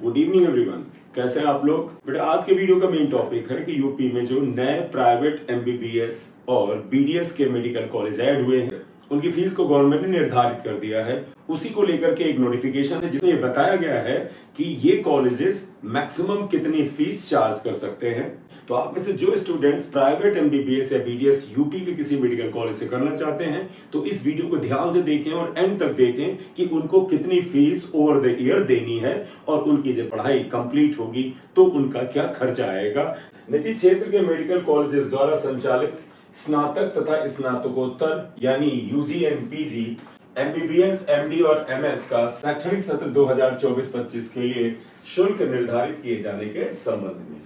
Good evening everyone. कैसे हैं आप लोग? बेटा आज के वीडियो का मेन टॉपिक है कि यूपी में जो नए प्राइवेट एमबीबीएस और बीडीएस के मेडिकल कॉलेज ऐड हुए हैं, उनकी फीस को गवर्नमेंट ने निर्धारित कर दिया है। उसी को लेकर के एक नोटिफिकेशन है जिसमें ये बताया गया है कि ये कॉलेजेस मैक्सिमम कितनी फीस चार्ज कर सकते हैं। तो आप में से जो स्टूडेंट्स प्राइवेट एमबीबीएस या बीडीएस यूपी के किसी मेडिकल कॉलेज से करना चाहते हैं तो इस वीडियो को ध्यान से देखें और एंड तक देखें कि उनको कितनी फीस ओवर द ईयर देनी है और उनकी जब पढ़ाई कंप्लीट होगी तो उनका क्या खर्चा आएगा। निजी क्षेत्र के मेडिकल कॉलेजेस द्वारा संचालित स्नातक तथा स्नातकोत्तर यानी UG and PG MBBS, MD और एमएस का शैक्षणिक सत्र 2024-25 के लिए शुल्क निर्धारित किए जाने के संबंध में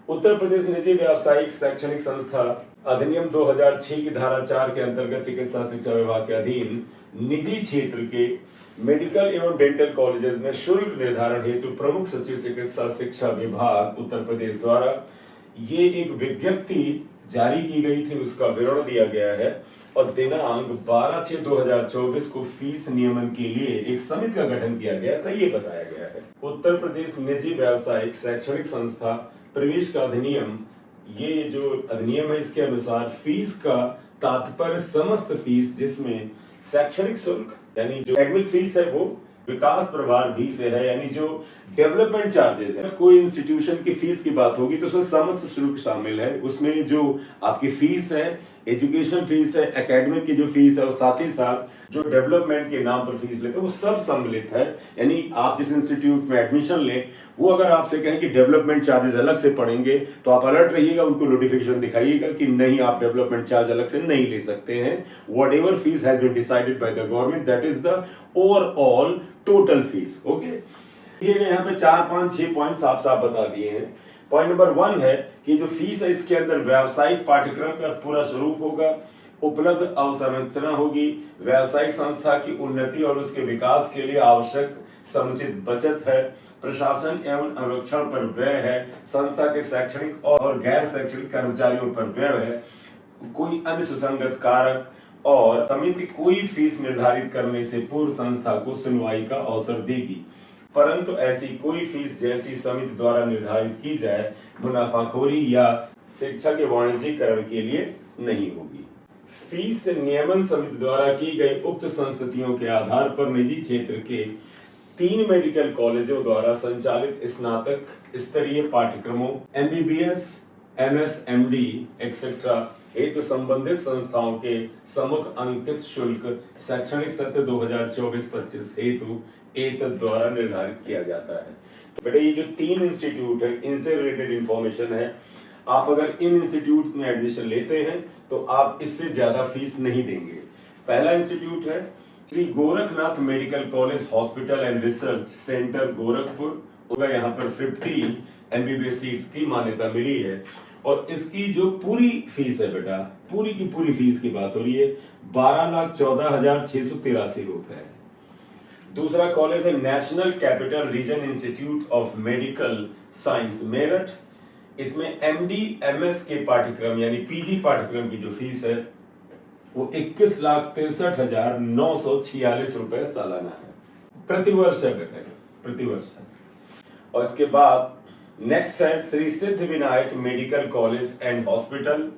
उत्तर प्रदेश निजी व्यावसायिक शैक्षणिक संस्था अधिनियम 2006 की धारा 4 के अंतर्गत चिकित्सा शिक्षा विभाग के अधीन निजी क्षेत्र के मेडिकल एवं डेंटल कॉलेजेस में शुल्क निर्धारण हेतु प्रमुख सचिव चिकित्सा शिक्षा विभाग उत्तर प्रदेश द्वारा ये एक विज्ञप्ति जारी की गई थी, उसका विवरण दिया गया है और दिनांक 12/6/2024 को फीस नियमन के लिए एक समिति का गठन किया गया था, ये बताया गया है। उत्तर प्रदेश निजी व्यावसायिक शैक्षणिक संस्था प्रवेश का अधिनियम, ये जो अधिनियम है इसके अनुसार फीस का तात्पर्य समस्त फीस जिसमें शैक्षणिक शुल्क यानी जो एडमिट फीस है वो विकास प्रभार भी से है, यानी जो डेवलपमेंट चार्जेस है। कोई इंस्टीट्यूशन की फीस की बात होगी तो उसमें समस्त शुल्क शामिल है। उसमें जो आपकी फीस है, एजुकेशन फीस है, एकेडमिक की जो फीस है और साथ ही साथ जो डेवलपमेंट के नाम पर फीस लेते हैं वो सब सम्मिलित है। यानी आप जिस इंस्टीट्यूट में एडमिशन लें वो अगर आपसे कहें कि डेवलपमेंट चार्जेस अलग से पड़ेंगे तो आप अलर्ट रहिएगा, उनको नोटिफिकेशन दिखाइएगा कि नहीं, आप डेवलपमेंट चार्ज अलग से नहीं ले सकते हैं। Whatever fees has been decided by the government that is the overall total fees. Okay, ये यहाँ पे 4-5-6 पॉइंट साफ साफ बता दिए हैं। पॉइंट नंबर 1 है कि जो फीस है इसके अंदर व्यावसायिक पाठ्यक्रम का पूरा स्वरूप होगा, उपलब्ध अवसंरचना होगी, व्यावसायिक संस्था की उन्नति और उसके विकास के लिए आवश्यक समुचित बचत है, प्रशासन एवं अनुरक्षण पर व्यय है, संस्था के शैक्षणिक और गैर शैक्षणिक कर्मचारियों पर व्यय है, कोई अन्य सुसंगत कारक और समिति कोई फीस निर्धारित करने से पूर्व संस्था को सुनवाई का अवसर देगी, परंतु ऐसी कोई फीस जैसी समिति द्वारा निर्धारित की जाए मुनाफाखोरी या शिक्षा के वाणिज्यीकरण के लिए नहीं होगी। फीस नियमन समिति द्वारा की गई उक्त संस्तुतियों के आधार पर निजी क्षेत्र के 3 मेडिकल कॉलेजों द्वारा संचालित स्नातक स्तरीय पाठ्यक्रमों एमबीबीएस, एमएस, एमडी एक्सेट्रा हेतु संबंधित संस्थाओं के सम्मुख अंकित शुल्क शैक्षणिक सत्र 2024-25 हेतु एतद द्वारा निर्धारित किया जाता है। तो बेटा ये जो 3 इंस्टीट्यूट है इनसे रिलेटेड इंफॉर्मेशन है। आप अगर इन इंस्टीट्यूट में एडमिशन लेते हैं तो आप इससे ज्यादा फीस नहीं देंगे। पहला इंस्टीट्यूट है Shri Gorakhnath medical college hospital and research centre Gorakhpur, होगा यहाँ पर 50 एमबीबीएस सीट्स की मान्यता मिली है और इसकी जो पूरी फीस है बेटा, पूरी की पूरी फीस की बात हो रही है 12,14,683 रुपए। दूसरा कॉलेज है national capital region institute of medical science Meerut, इसमें एमडी एमएस के पाठ्यक्रम यानी पीजी पाठ्यक्रम की जो फीस है वो 21,63,946 रुपए सालाना है, प्रतिवर्ष है बेटा, प्रतिवर्ष है। और इसके बाद नेक्स्ट है श्री सिद्ध Vinayak medical college and hospital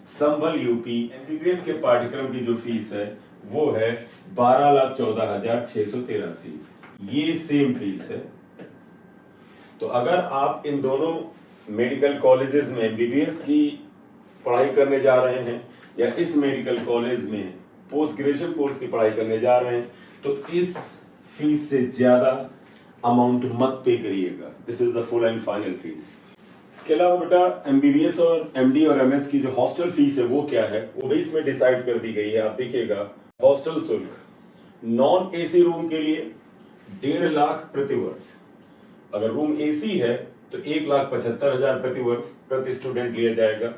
Sambhal UP, MBBS के पाठ्यक्रम की जो फीस है वो है 12,14,683, ये सेम फीस है। तो अगर आप इन दोनों मेडिकल कॉलेजेस में एमबीबीएस की पढ़ाई करने जा रहे हैं या इस मेडिकल कॉलेज में पोस्ट ग्रेजुएशन कोर्स की पढ़ाई करने जा रहे हैं तो इस फीस से ज्यादा अमाउंट मत पे करिएगा। This is the full and final fees. इसके अलावा बेटा एमबीबीएस और एमडी और एमएस की जो हॉस्टल फीस है वो क्या है वो भी इसमें डिसाइड कर दी गई है। आप देखिएगा हॉस्टल शुल्क नॉन एसी रूम के लिए 1.5 लाख प्रति वर्ष, अगर रूम एसी है तो 1,75,000 प्रति वर्ष प्रति स्टूडेंट लिया जाएगा।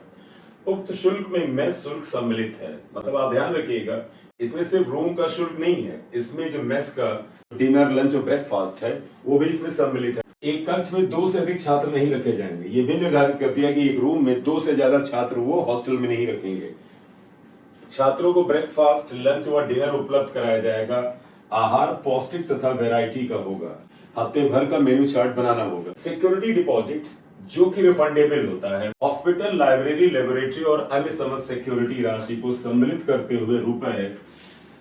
उक्त शुल्क में मेस शुल्क सम्मिलित है, मतलब आप ध्यान रखिएगा इसमें सिर्फ रूम का शुल्क नहीं है, इसमें जो मेस का डिनर, लंच और ब्रेकफास्ट है वो भी इसमें सम्मिलित है। एक कक्ष में 2 से अधिक छात्र नहीं रखे जाएंगे, ये भी निर्धारित कर दिया कि एक रूम में 2 से ज्यादा छात्र वो हॉस्टल में नहीं रखेंगे। छात्रों को ब्रेकफास्ट, लंच व डिनर उपलब्ध कराया जाएगा। आहार पौष्टिक तथा वैरायटी का होगा। हफ्ते भर का मेनू चार्ट बनाना होगा। सिक्योरिटी डिपॉजिट जो कि रिफंडेबल होता है, हॉस्पिटल, लाइब्रेरी, लेबोरेटरी और अन्य समस्त सिक्योरिटी राशि को सम्मिलित करते हुए रुपए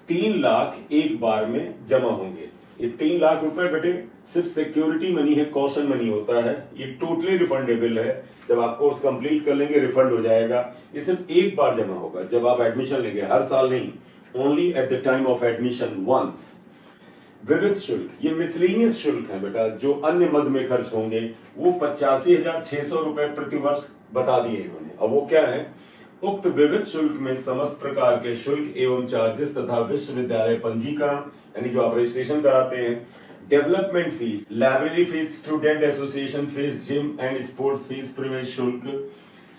3 लाख एक बार में जमा होंगे। ये 3 लाख रुपए बेटे सिर्फ सिक्योरिटी मनी है, कॉशन मनी होता है, ये टोटली रिफंडेबल है। जब आप कोर्स कंप्लीट कर लेंगे रिफंड हो जाएगा। ये सिर्फ एक बार जमा होगा जब आप एडमिशन लेंगे, हर साल नहीं, only at the time of admission once. विविध शुल्क, ये मिसलेनियस शुल्क है बेटा, जो अन्य मद में खर्च होंगे, वो 85,600 रुपए प्रति वर्ष बता दिए इन्होंने। अब वो क्या है? उक्त विविध शुल्क में समस्त प्रकार के शुल्क एवं चार्जेस तथा विश्वविद्यालय पंजीकरण यानी जो आप रजिस्ट्रेशन कराते हैं, development fees, library fees, student association fees, gym and sports fees, प्रवेश शुल्क,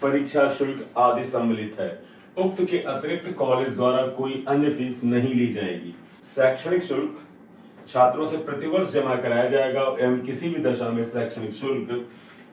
परीक्षा शुल्क आदि सम्मिलित है। उक्त के अतिरिक्त कॉलेज द्वारा कोई अन्य फीस नहीं ली जाएगी। शैक्षणिक शुल्क छात्रों से प्रतिवर्ष जमा कराया जाएगा एवं किसी भी दशा में शैक्षणिक शुल्क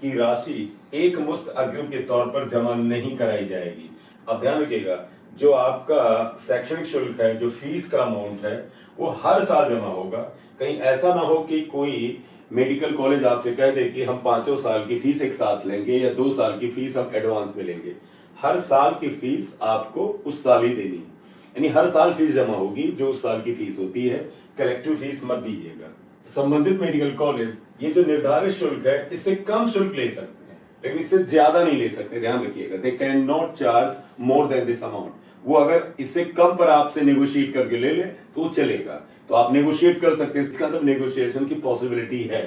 की राशि एक मुश्त अग्रिम के तौर पर जमा नहीं कराई जाएगी। अब ध्यान रखिएगा, जो आपका शैक्षणिक शुल्क है, जो फीस का अमाउंट है, वो हर साल जमा होगा। कहीं ऐसा ना हो कि कोई मेडिकल कॉलेज आपसे कह दे कि हम 5 साल की फीस एक साथ लेंगे या 2 साल की फीस हम एडवांस में लेंगे। हर साल की फीस आपको उस साल ही देनी है, यानी हर साल फीस जमा होगी जो उस साल की फीस होती है। कलेक्टिव फीस मत दीजिएगा। संबंधित मेडिकल कॉलेज ये जो निर्धारित शुल्क है, इससे कम शुल्क ले सकते हैं, लेकिन इससे ज्यादा नहीं ले सकते। ध्यान रखिएगा, they can not charge more than this amount. वो अगर इससे कम पर आपसे नेगोशिएट करके ले ले तो चलेगा, तो आप नेगोशिएट कर सकते हैं, इसका मतलब नेगोशिएशन की पॉसिबिलिटी है।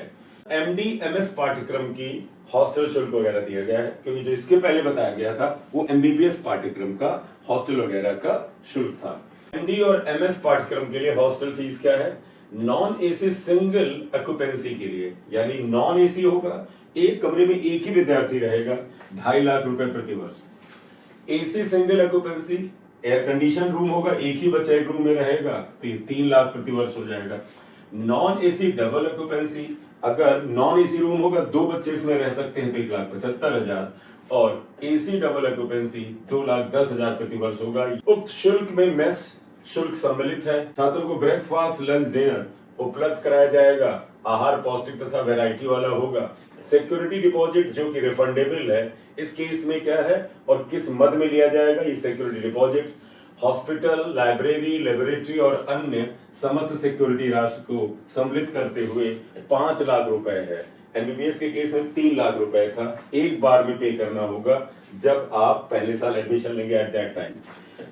एमडी एमएस पाठ्यक्रम की हॉस्टल शुल्क वगैरह दिया गया है, क्योंकि जो इसके पहले बताया गया था वो एमबीबीएस पाठ्यक्रम का हॉस्टल वगैरह का शुल्क था। एमडी और एमएस पाठ्यक्रम के लिए हॉस्टल फीस क्या है? नॉन एसी सिंगल ऑक्यूपेंसी के लिए, यानी नॉन एसी होगा, एक कमरे में एक ही विद्यार्थी रहेगा, 2.5 लाख रुपए प्रति वर्ष। AC single occupancy, air condition room होगा, एक ही बच्चा एक रूम में रहेगा, तो ये 3 लाख प्रति वर्ष हो जाएगा। नॉन एसी डबल ऑक्यूपेंसी, अगर नॉन एसी रूम होगा, 2 बच्चे इसमें रह सकते हैं, तो 1,75,000, और एसी डबल ऑक्यूपेंसी 2,10,000 प्रति वर्ष होगा। उक्त शुल्क में मेस शुल्क सम्मिलित है। छात्रों को ब्रेकफास्ट, लंच, डिनर उपलब्ध कराया जाएगा। आहार पौष्टिक तथा वैरायटी वाला होगा। सिक्योरिटी डिपॉजिट जो कि रिफंडेबल है, इस केस में क्या है और किस मद में लिया जाएगा? ये security deposit hospital, library, laboratory और अन्य समस्त सिक्योरिटी राशि को सम्मिलित करते हुए 5 लाख रुपए है। एमबीबीएस के केस में 3 लाख रुपए था, एक बार में पे करना होगा जब आप पहले साल एडमिशन लेंगे एट दैट टाइम।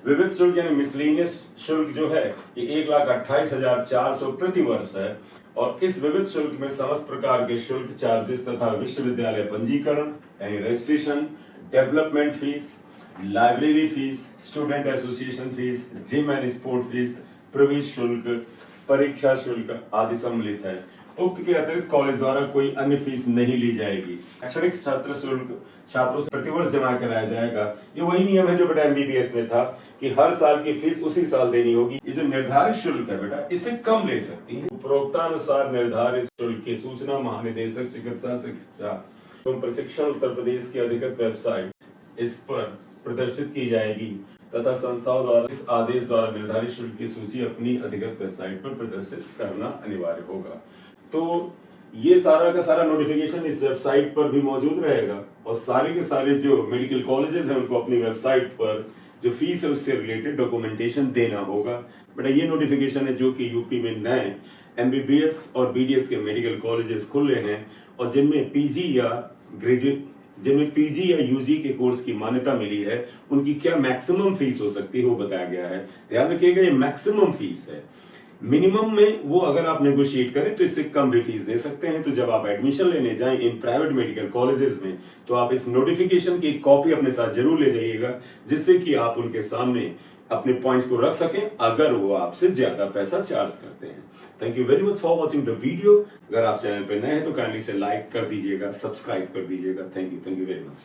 विविध शुल्क यानी मिसलेनियस शुल्क जो है, ये 1,28,400 प्रति वर्ष है, और इस विविध शुल्क में समस्त प्रकार के शुल्क, चार्जेस तथा विश्वविद्यालय पंजीकरण यानी registration, development fees, library fees, student association fees, gym and sport fees, प्रवेश शुल्क, परीक्षा शुल्क आदि सम्मिलित है। उक्त के अतिरिक्त कॉलेज द्वारा कोई अन्य फीस नहीं ली जाएगी। शैक्षणिक छात्र शुल्क छात्रों से प्रतिवर्ष जमा कराया जाएगा। ये वही नियम है जो बेटा एमबीबीएस में था कि हर साल की फीस उसी साल देनी होगी। ये जो निर्धारित शुल्क है बेटा, इससे कम ले सकती है। उपरोक्तानुसार निर्धारित शुल्क की सूचना महानिदेशक चिकित्सा शिक्षा एवं प्रशिक्षण उत्तर प्रदेश की अधिकृत वेबसाइट इस पर प्रदर्शित की जाएगी तथा संस्थाओं द्वारा इस आदेश द्वारा निर्धारित शुल्क की सूची अपनी अधिकृत वेबसाइट पर प्रदर्शित करना अनिवार्य होगा। तो ये सारा का सारा नोटिफिकेशन इस वेबसाइट पर भी मौजूद रहेगा, और सारे के सारे जो मेडिकल कॉलेजेस हैं उनको अपनी वेबसाइट पर जो फीस है उससे रिलेटेड डॉक्यूमेंटेशन देना होगा। बेटा ये नोटिफिकेशन है जो कि यूपी में नए एमबीबीएस और बीडीएस के मेडिकल कॉलेजेस खुल रहे हैं, और जिनमें पीजी या यूजी के कोर्स की मान्यता मिली है, उनकी क्या मैक्सिमम फीस हो सकती है वो बताया गया है। ध्यान रखिएगा, ये मैक्सिमम फीस है। मिनिमम में वो अगर आप नेगोशिएट करें तो इससे कम भी फीस दे सकते हैं। तो जब आप एडमिशन लेने जाएं इन प्राइवेट मेडिकल कॉलेजेस में, तो आप इस नोटिफिकेशन की एक कॉपी अपने साथ जरूर ले जाइएगा, जिससे कि आप उनके सामने अपने पॉइंट्स को रख सकें अगर वो आपसे ज्यादा पैसा चार्ज करते हैं। Thank you very much for watching the video. अगर आप चैनल पर नए हैं तो काइंडली से लाइक कर दीजिएगा, सब्सक्राइब कर दीजिएगा। Thank you very much.